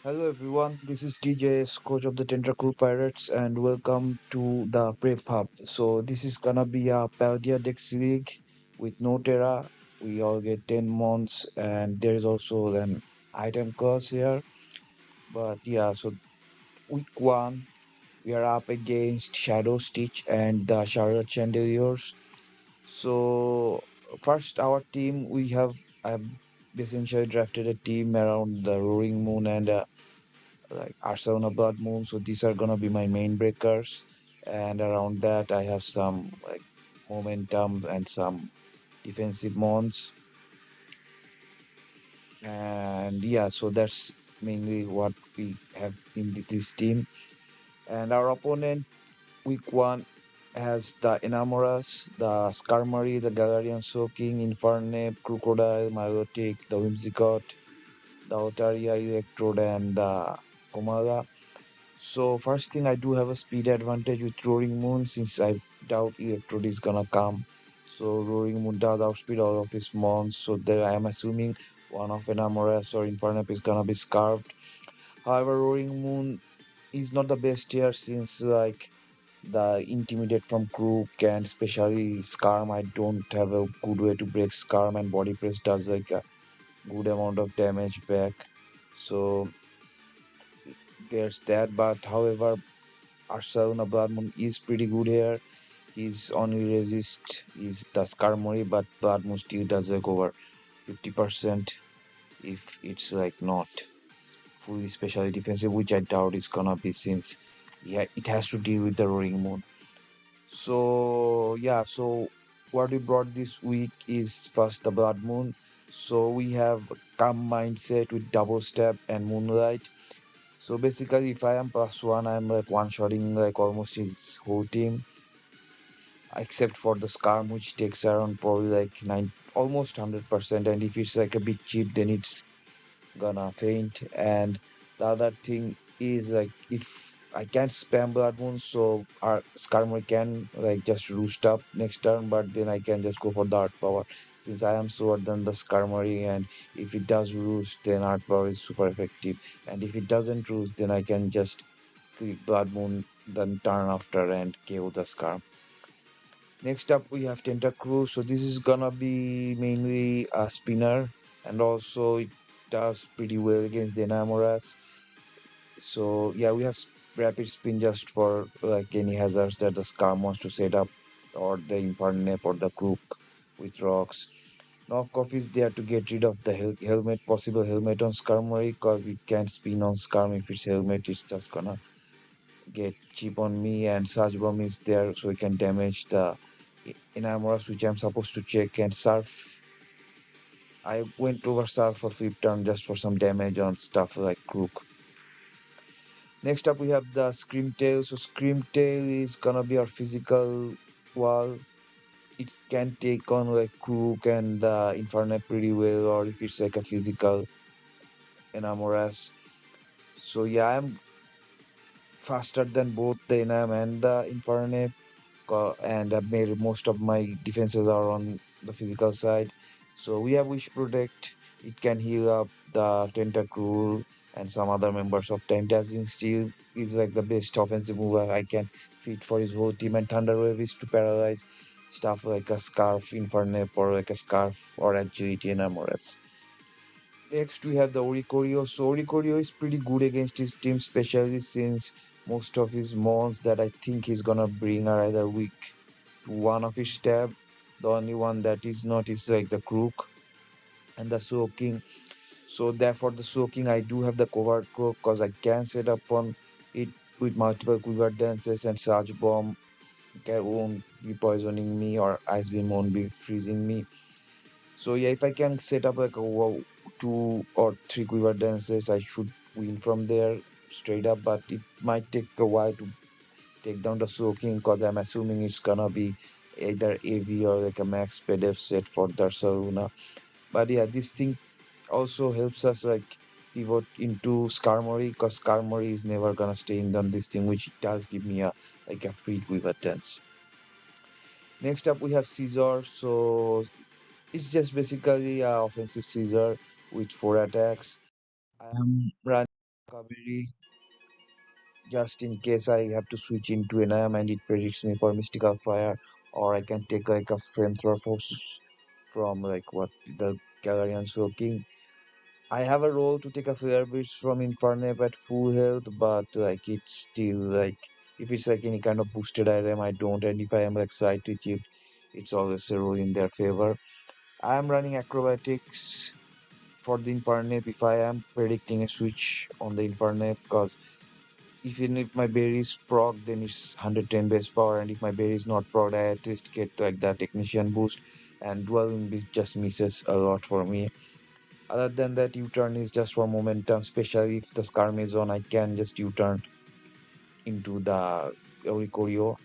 Hello everyone, this is DJ's coach of the Tentacle Pirates and welcome to the PrepHub. So this is gonna be a Paldea Dex League with no Terra. We all get 10 months and there is also an item cost here. But yeah, so week 1 we are up against ShadowStitch and the Charlotte Chandelures. So first our team I've essentially drafted a team around the Roaring Moon and like Arsauna Blood Moon. So these are gonna be my main breakers, and around that I have some like momentum and some defensive mons. And yeah, so that's mainly what we have in this team. And our opponent week 1 has the Enamoras, the Skarmory, the Galarian Soaking, Infernape, Crocodile, Milotic, the Whimsicott, the Otaria, Electrode, and the Komala. So first thing, I do have a speed advantage with Roaring Moon since I doubt Electrode is gonna come. So Roaring Moon does outspeed all of his mons. So there I am assuming one of Enamoras or Infernape is gonna be scarfed. However, Roaring Moon is not the best here since like the Intimidate from Crook and especially Skarm, I don't have a good way to break Skarm, and Body Press does like a good amount of damage back. So there's that. But however, Arsauna Bloodmoon is pretty good here. His only resist is the Skarmory, but Bloodmoon still does like over 50% if it's like not fully specially defensive, which I doubt is gonna be since yeah it has to deal with the Roaring Moon. So yeah, so what we brought this week is first the Blood Moon. So we have Calm Mindset with Double Step and Moonlight. So basically, if I am +1, I'm like one-shotting like almost his whole team, except for the Skarm, which takes around probably like nine, almost 100%. And if it's like a bit cheap, then it's gonna faint. And the other thing is like if I can't spam Blood Moon, so our Skarmory can like just roost up next turn, but then I can just go for the Art Power since I am slower than the Skarmory, and if it does roost, then Art Power is super effective. And if it doesn't roost, then I can just click Blood Moon, then turn after and KO the Skarm. Next up, we have Tentacruise. So this is gonna be mainly a spinner, and also it does pretty well against the Enamoras. So yeah, we have rapid spin just for like any hazards that the Scam wants to set up, or the Infernape or the Crook with rocks. Knockoff is there to get rid of the helmet, possible helmet on Skarmory, because it can't spin on Skarm. If it's helmet, it's just gonna get cheap on me, and Surge Bomb is there so it can damage the Enamoras, which I'm supposed to check, and Surf. I went over Surf for flip turn just for some damage on stuff like Crook. Next up, we have the Screamtail. So Screamtail is gonna be our physical wall. It can take on like Crook and Infernape pretty well, or if it's like a physical Enamoras. So yeah, I'm faster than both the Enam and the Infernape, and I've made most of my defenses are on the physical side. So we have Wish Protect. It can heal up the Tentacruel and some other members of Time. Dazzling Steel is like the best offensive mover I can fit for his whole team. And Thunder Wave is to paralyze stuff like a Scarf Infernape or like a Scarf or Agility and Amoras. Next, we have the Oricorio. So Oricorio is pretty good against his team, especially since most of his mons that I think he's gonna bring are either weak to one of his stab. The only one that is not is like the Crook and the Soaking. So therefore, the Soaking I do have the Covert Crook because I can set up on it with multiple Quiver Dances, and Surge Bomb won't be poisoning me, or Ice Beam won't be freezing me. So yeah, if I can set up like a two or three Quiver Dances, I should win from there straight up. But it might take a while to take down the Soaking, because I'm assuming it's gonna be either AV or like a max PDF set for Darsaluna. But yeah, this thing also helps us like pivot into Skarmory, because Skarmory is never gonna stay in on this thing, which does give me a like a free Quiver dance. Next up, we have Scizor. So it's just basically a offensive Scizor with 4 attacks. I'm running Kaveri, just in case I have to switch into an IAM and it predicts me for Mystical Fire, or I can take like a Flamethrower Force from like what the Galarian Slowking. I have a role to take a Flare Blitz from Infernape at full health, but like it's still like if it's like any kind of boosted item, I don't. And if I am like side to chip, it's always a role in their favor. I am running Acrobatics for the Infernape if I am predicting a switch on the Infernape, because even if my berry is proc, then it's 110 base power, and if my berry is not proc, I at least get like the Technician boost, and Dwelling Beast just misses a lot for me. Other than that, U-turn is just for momentum, especially if the Skarm is on, I can just U-turn into the Oricorio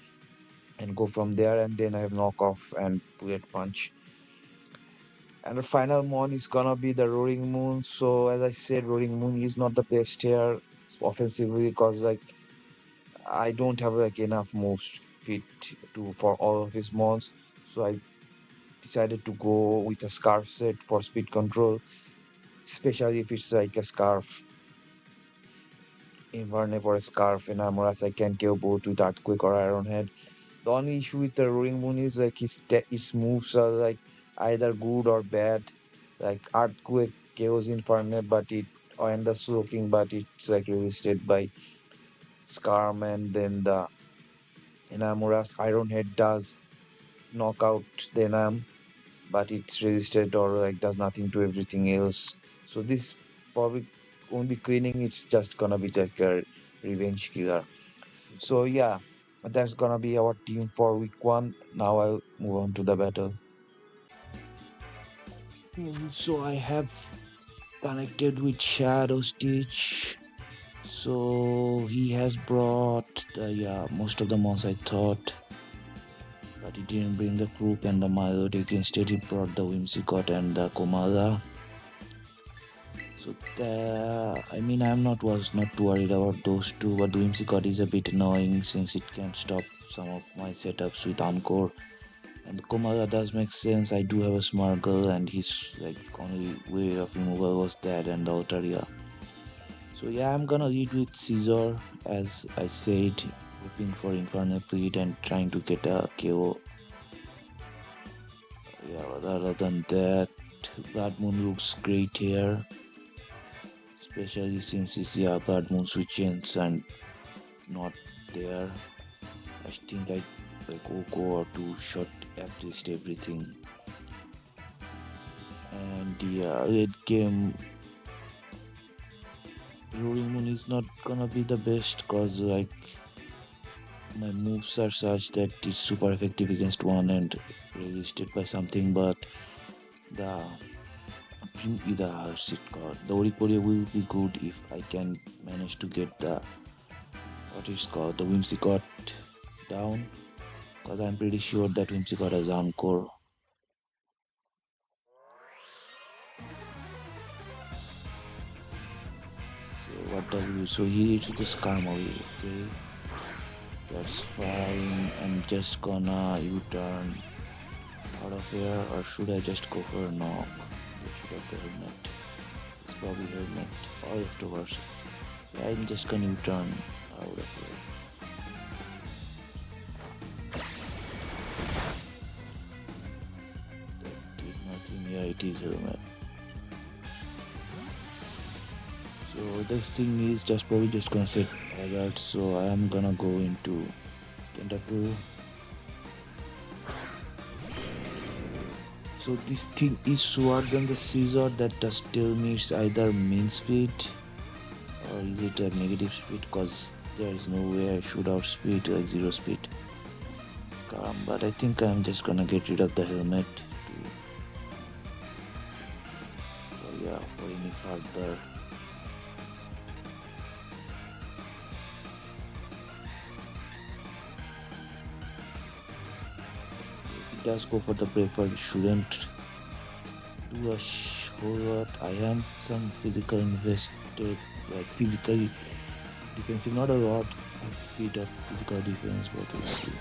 and go from there, and then I have knockoff and bullet punch. And the final one is gonna be the Roaring Moon. So as I said, Roaring Moon is not the best here offensively because like I don't have like enough moves fit to for all of his mons. So I decided to go with a scarf set for speed control, especially if it's like a scarf Inverness or a scarf in Amoras. I can kill both with Earthquake or Iron Head. The only issue with the Roaring Moon is like its moves are like either good or bad. Like Earthquake kills Infernape, but it and the Slowking, but it's like resisted by Skarm, and then the Enamora's Iron Head does knock out the Enam, but it's resisted or like does nothing to everything else. So this probably won't be cleaning, it's just gonna be like a revenge killer. So yeah, that's gonna be our team for week 1. Now I'll move on to the battle. So I have connected with ShadowStitch. So he has brought the most of the mons I thought, but he didn't bring the Crook and the Milotic. Instead, he brought the Whimsicott and the Komala. So I mean, was not too worried about those two, but the Whimsicott is a bit annoying since it can stop some of my setups with Encore. And the Komala does make sense. I do have a Smargle, and his like only way of removal was that and the Altaria. So yeah, I'm gonna lead with Caesar as I said, hoping for Inferno Bleed and trying to get a KO. Yeah, other than that, Blood Moon looks great here, especially since his Blood Moon switches and not there. I think I like Oko or two shot at least everything. And yeah, late game Roaring Moon is not gonna be the best cause like my moves are such that it's super effective against one and resisted by something, but the the Oricorio will be good if I can manage to get the the Whimsicott down, because I'm pretty sure that Whimsicott has Encore. So what W? So he needs the Skarmory. Okay, that's fine. I'm just gonna U-turn out of here, or should I just go for a knock? Get rid of the helmet. It's probably helmet or afterwards. Yeah, I'm just gonna U-turn out of here. That did nothing. Yeah, it is helmet. So this thing is just probably just gonna set alert. So I am gonna go into Tentacle. So this thing is slower than the Caesar. That does tell me it's either main speed or is it a negative speed, because there is no way I should outspeed like 0 speed Skarm. But I think I'm just gonna get rid of the helmet for any further. Does go for the preferred, shouldn't do a whole lot. I am some physical invested, like physically defensive, not a lot, a bit of physical defense, but we'll see.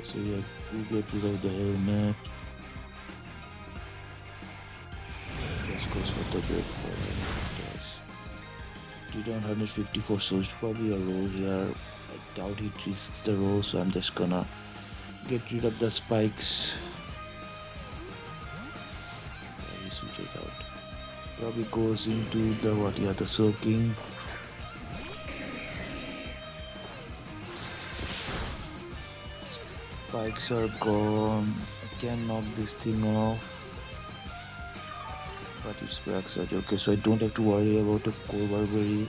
So yeah, we get rid of the helmet. Just goes for the preferred. did 154, so it's probably a roll here. I doubt he risks the roll, so I'm just gonna get rid of the spikes. Yeah, he switches out. Probably goes into the soaking. Spikes are gone. I can knock this thing off. But it's backside. Okay, so I don't have to worry about a core barbary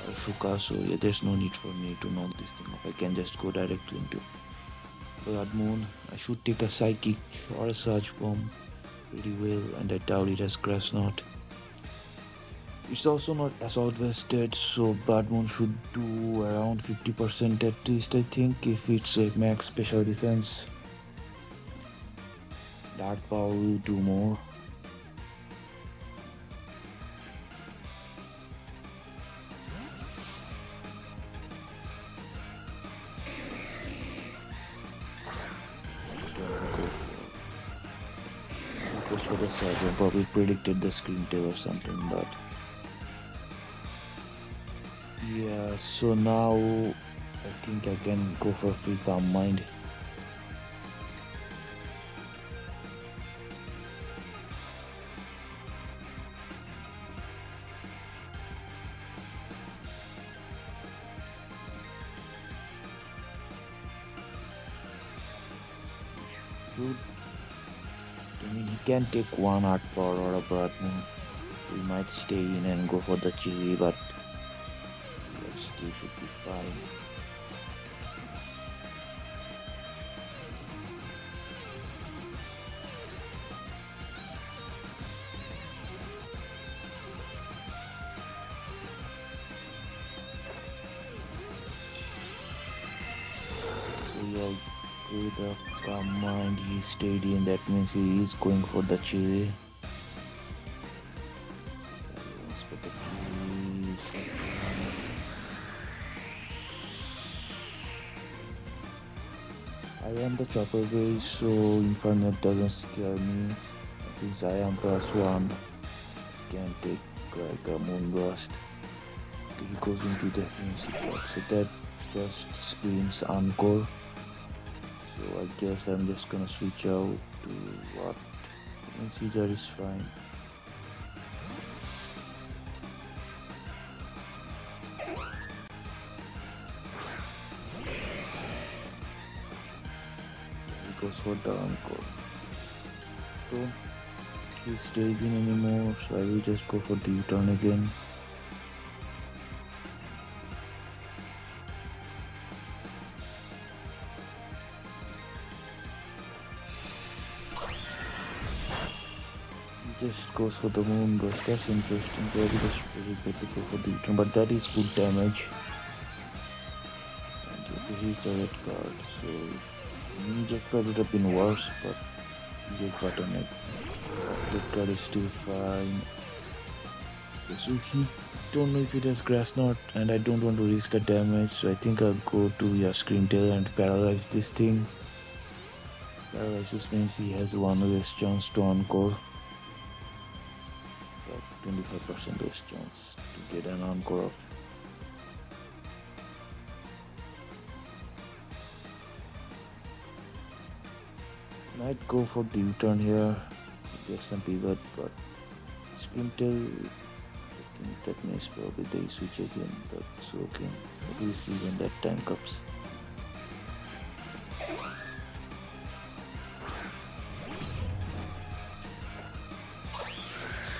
or Shuka, so yeah, there's no need for me to knock this thing off. I can just go directly into Blood Moon. I should take a Psychic or a Surge Bomb pretty well, and I doubt it has Grass Knot. It's also not assault vested, so Blood Moon should do around 50% at least, I think, if it's a max special defense. Dark Power will do more. For the surgeon, probably predicted the screen tail or something, but yeah, so now I think I can go for free palm mind. Should I mean, he can take one Art Power or a Blood Moon. We might stay in and go for the Chili, but that still should be fine. So yeah, with the calm mind, he stayed in. That means he is going for the Chili. I am the chopper base, so Infernet doesn't scare me. And since I am +1, I can take like a Moonblast. He goes into the MC block, so that just screams Encore. So I guess I'm just gonna switch out to what? Caesar is fine. Goes for the Encore. Don't he stays in anymore, so I will just go for the U-turn again. He just goes for the Moonburst. That's interesting. Probably just really good to go for the U-turn, but that is good damage. And okay, he's the red card, so Mini Jackpot would have been worse, but Eject Button red card is still fine. Okay, so he don't know if it has Grass Knot, and I don't want to risk the damage, so I think I'll go to Screen Tail and paralyze this thing. Paralysis means he has one less chance to Encore. Like 25% less chance to get an Encore off. Might go for the U-turn here, get some pivot, but Scream Tail, I think that means probably they switches in the Slowking. We'll see when that time comes.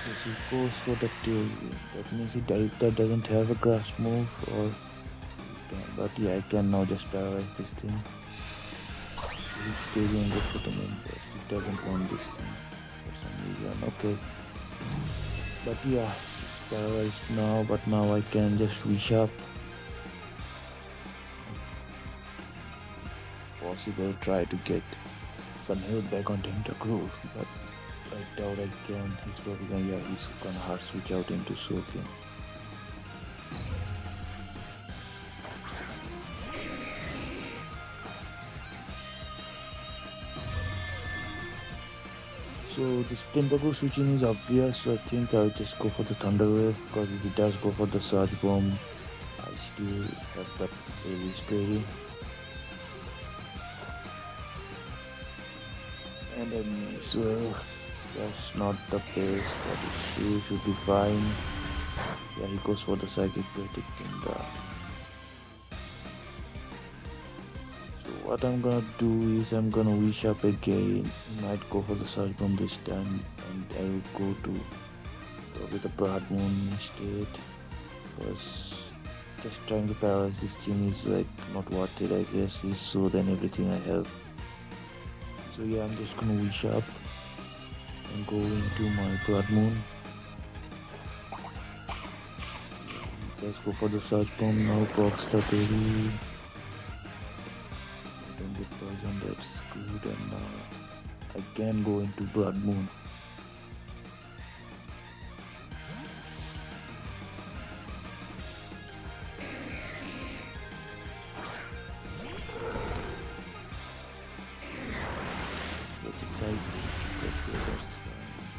If he goes for the tail, that means he doesn't have a grass move, or but yeah, I can now just paralyze this thing. He stays and goes for the main burst. He doesn't want this thing for some reason. Okay. But yeah, it's paralyzed now, but now I can just wish up. Possible try to get some health back on Tentacruel, but I doubt I can. He's probably gonna, yeah, he's gonna hard switch out into Slowking. So this Pentacle switching is obvious, so I think I'll just go for the Thunder Wave, because if he does go for the Surge Bomb, I still have the release parry. And I may as well. That's not the best, but it should be fine. Yeah, he goes for the Psychic Predicting the. So what I'm gonna do is I'm gonna wish up again. Might go for the Surge Bomb this time, and I will go to with the Blood Moon instead, because just trying to paralyze this team is like not worth it, I guess. He's slower than everything I have. So yeah, I'm just gonna wish up and go into my Blood Moon. Let's go for the Surge Bomb now, procs the berry. Don't get poison, that's good, and now I can go into Blood Moon.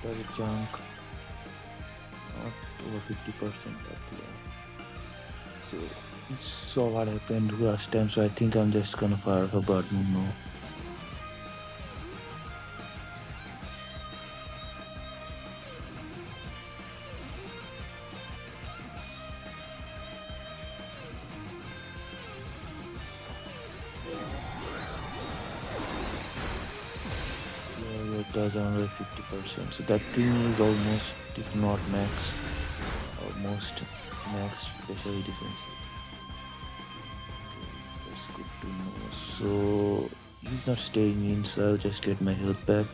Does a chunk, not over 50%, but yeah. So we saw what happened last time, so I think I'm just gonna fire for Blood Moon now. It does only 50%, so that thing is almost, if not max, almost max special defensive. Okay, that's good to know. So he's not staying in, so I'll just get my health back.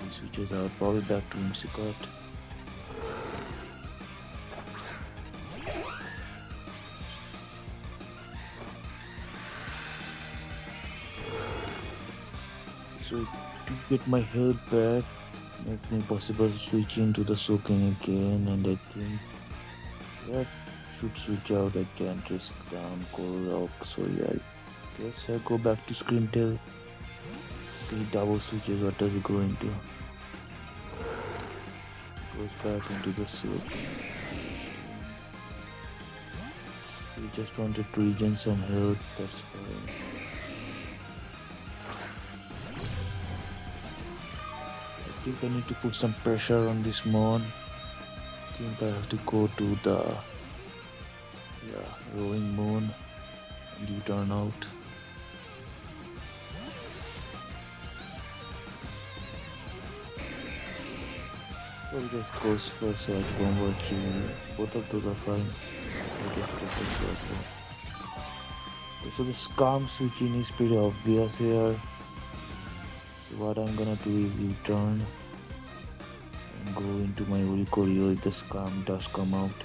Switches out, probably back to Whimsicott. So to get my health back, make me possible to switch into the Slowking again, and I think that should switch out. I can't risk down Coral Rock, so yeah, I guess I'll go back to Screamtail. Okay, double switches, what does he go into? Goes back into the Slowking. He just wanted to regen some health, that's fine. I think I need to put some pressure on this Mon. I think I have to go to the Rolling Moon and U-turn out. Well, just goes for Surge Bomb, actually. Both of those are fine. I'll just go for Surge Bomb. So the Scam switching is pretty obvious here. So what I'm gonna do is U-turn and go into my Oricorio if the Scam does come out.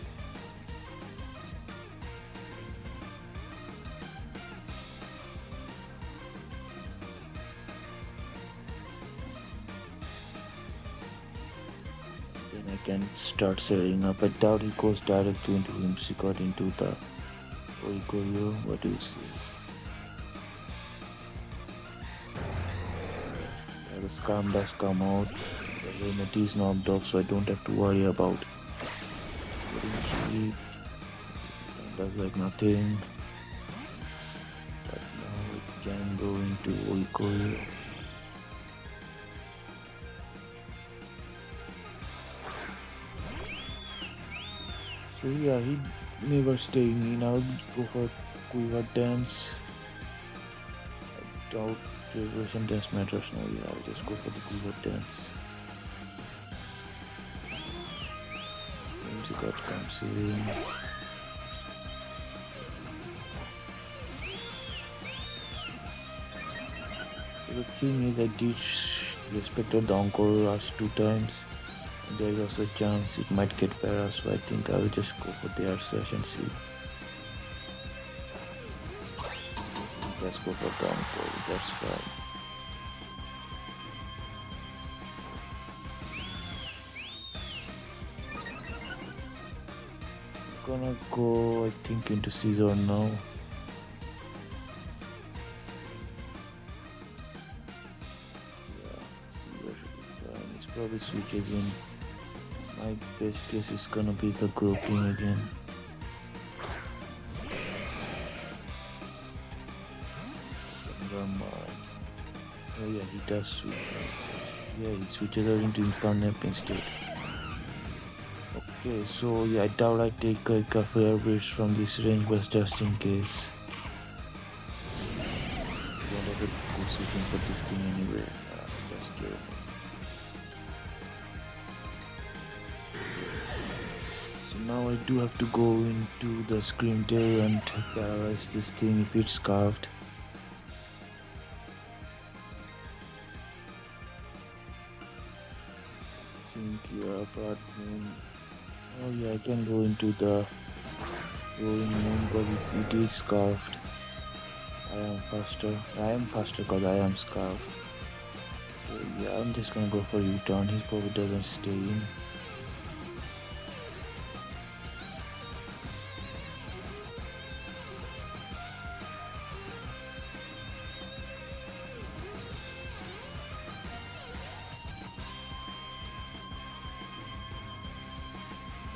Then I can start setting up. I doubt he goes directly into Whimsicott into the Oricorio. What do you see? The Scam does come out. The remedy is knocked off, so I don't have to worry about getting cheap. It does like nothing. But now it can go into Oricorio. So yeah, he never staying in. I'll go for Quiver Dance. I doubt Reversion Dance matters now. Yeah, I'll just go for the Quiver Dance. Whimsicott comes in. So the thing is, I did respected the Encore last 2 times. There is also a chance it might get para, so I think I will just go for the air slash and see. Let's go for the Encore, that's fine. Gonna go, I think, into Caesar now. Yeah, Caesar should be fine. It's probably switches in. My best case is gonna be the Slowking again. Oh yeah, he does switch out. Yeah, he switches out into Inferno instead. Okay, so yeah, I doubt I take a Fire Bridge from this range, but just in case. I don't have a good switching for this thing anyway. Just kill. So now I do have to go into the Scream Tail and paralyze this thing if it's carved. I think yeah, but oh yeah, I can go into the Rolling Moon because if it is scarfed, I am faster. I am faster because I am scarfed. So yeah, I'm just gonna go for U-turn. He probably doesn't stay in.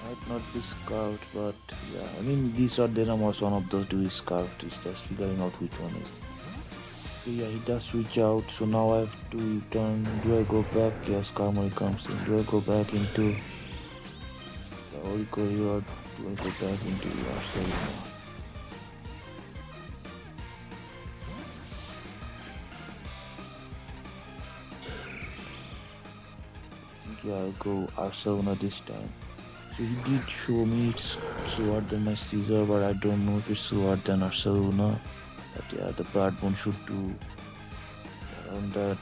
Might not be scarfed, but yeah, I mean these are Dynamos, one of those two is scarfed. It's just figuring out which one is. Okay, yeah, he does switch out, so now I have to turn. Do I go back? Yes, Karmari comes in. Do I go back into the Orico here or do I go back into Arcelina? I think yeah, I'll go Arcelina this time. So he did show me it's slower than my Caesar, but I don't know if it's slower than Arcelina. But yeah, the Bad Moon should do around that.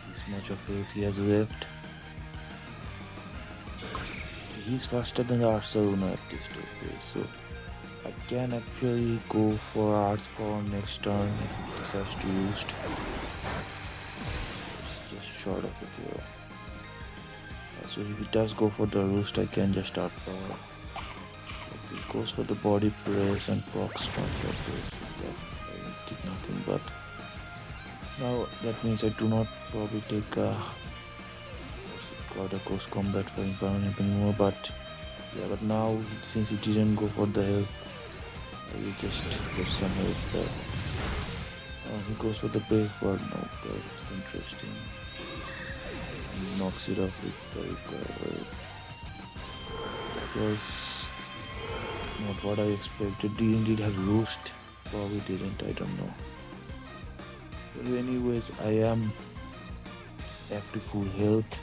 This much of health he has left. He's faster than the Arcelina at least. Okay, so I can actually go for Arts Power next turn if it decides to use it. It's just short of a kill. So if it does go for the roost, I can just start power. If it goes for the body press and procs punch of this, that I did nothing. But now that means I do not probably take a close combat for Inferno anymore. But yeah, but now since it didn't go for the health, I will just get some health back. He goes for the brave word. No, that's interesting. He knocks it off with the recovery. That was not what I expected. Did it have roost? Probably didn't, I don't know. But anyways, I am back to full health.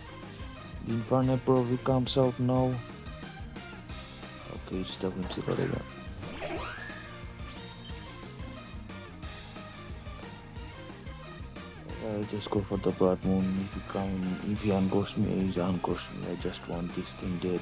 The Inferno probably comes out now. Okay, it's the Whimsical again. I'll just go for the Blood Moon. If he unghosts me, he unghosts me. I just want this thing dead.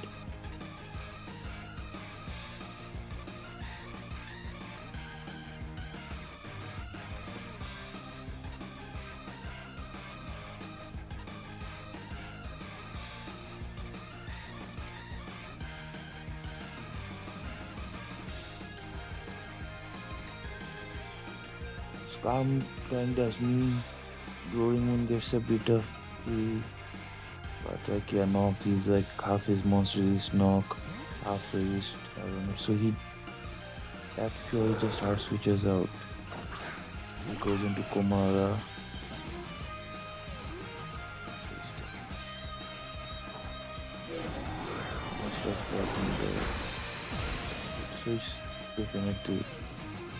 Scam kind does mean Rolling Moon gets a bit of free, but like yeah, knock is like half his monster is knock, half released. I don't know. So he actually just hard switches out. He goes into Komara. So it's definitely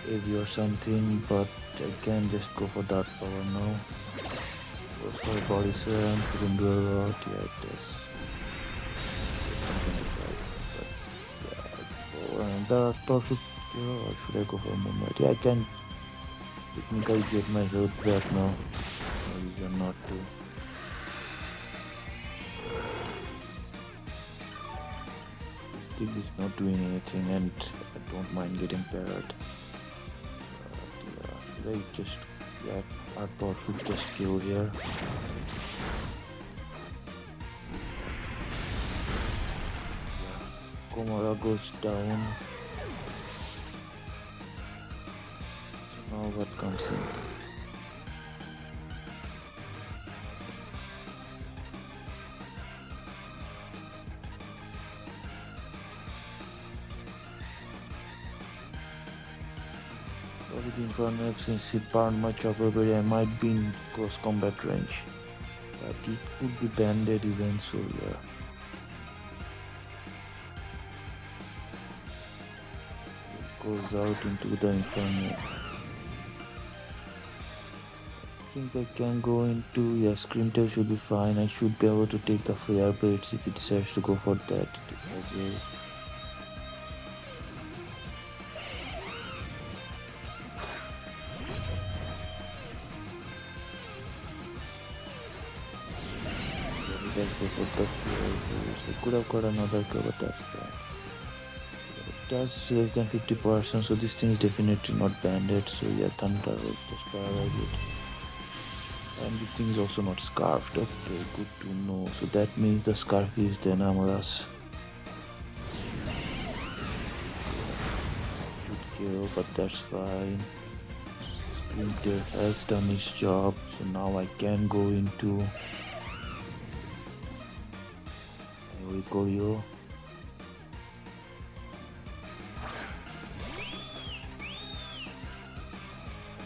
heavy or something, but I can just go for that power now. Goes for body slam, shouldn't do a lot. Yeah, it does. Something like that. But yeah, the power should kill, or should I go for a movement? Yeah, I can technically get my health back now. No reason not to. This thing is not doing anything, and I don't mind getting parried. Should I just get our power should just kill here? Yeah, Komara goes down. So now what comes in? With Inferno, since it burned my chopper berry, I might be in close combat range. But it could be banded even, so yeah. It goes out into the Inferno. I think I can go into, yeah, Screamtail should be fine. I should be able to take the Flare Blades if it decides to go for that as well. Let's go for the Flare. I could have got another kill, but that's bad. That's less than 50%, so this thing is definitely not banded. So yeah, Thunder will just paralyze it. And this thing is also not scarfed. Okay, good to know. So that means the scarf is the Enamoras. Should kill, but that's fine. Screamtail has done its job, so now I can go into Ikorio.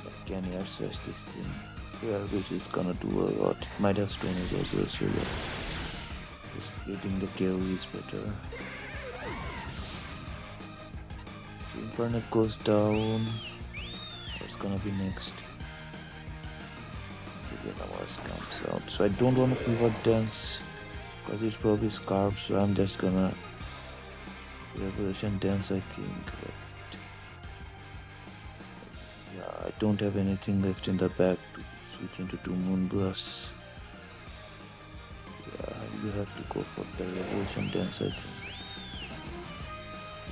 I can access this thing. Yeah, which is gonna do a lot. Might have Stone as well, so yeah. Just getting the KO is better. So Inferno goes down. What's gonna be next? The Navas comes out. So I don't want to pivot dance because it's probably Scarf, so I'm just gonna Revolution dance, I think. But yeah, I don't have anything left in the back to switch into 2 Moonblasts. Yeah, you have to go for the Revolution dance, I think.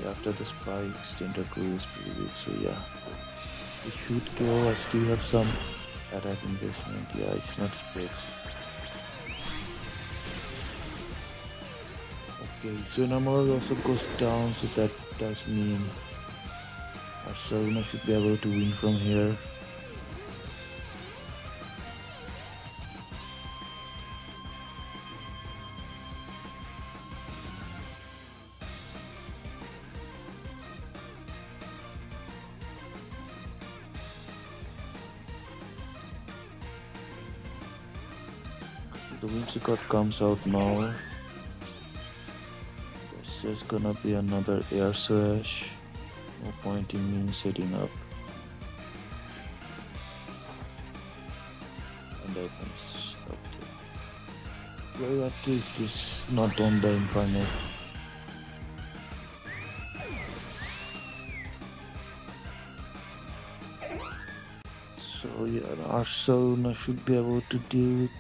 Yeah, after the spikes, Tentacle is pretty weak, so yeah. It should kill. I still have some attack investment. Yeah, it's not spreads. Okay, so Namor also goes down, so that does mean Arsaluna should be able to win from here. So the Whimsicott comes out now. There's gonna be another air slash. No point in me setting up. And I miss. Okay. Well, at least it's not on the Inferno. So yeah, Arsaluna should be able to deal with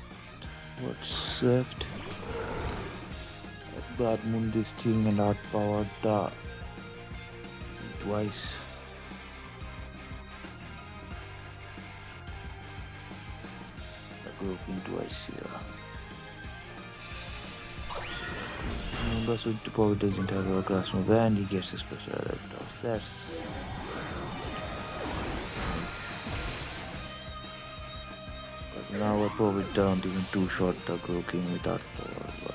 what's left. Blood Moon this thing and Art Power the twice. Grouping twice here. Moonbus probably doesn't have a class move and he gets a special attack. That's nice. Because now I probably don't even two-shot the Grouping with Art Power, but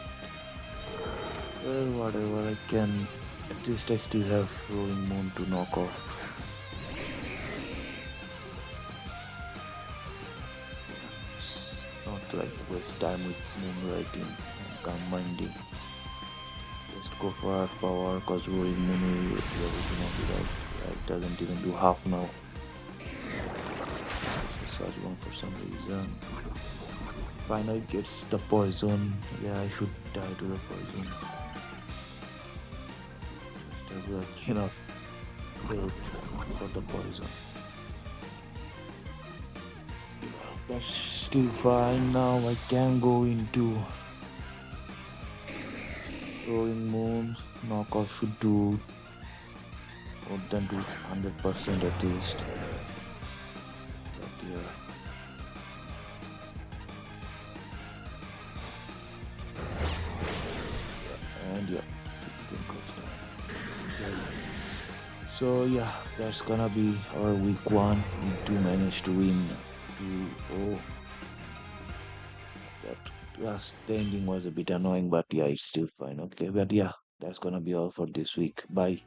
well, whatever, I can, at least I still have Rolling Moon to knock off. It's not like waste time with Moonlighting and Combinding. Just go for Art Power, cause Rolling Moon will be able to knock it out. Yeah, it doesn't even do half now. Just Surge Bomb for some reason. Finally gets the poison. Yeah, I should die to the poison. Like enough health for the poison. That's still fine. Now I can go into Rolling Moon. Knockoff should do more than 200% at least. But yeah. And yeah, this thing goes down. Okay. So yeah, that's gonna be our week one. We do manage to win 2-0. That the ending was a bit annoying, but yeah, it's still fine. Okay, but yeah, that's gonna be all for this week. Bye.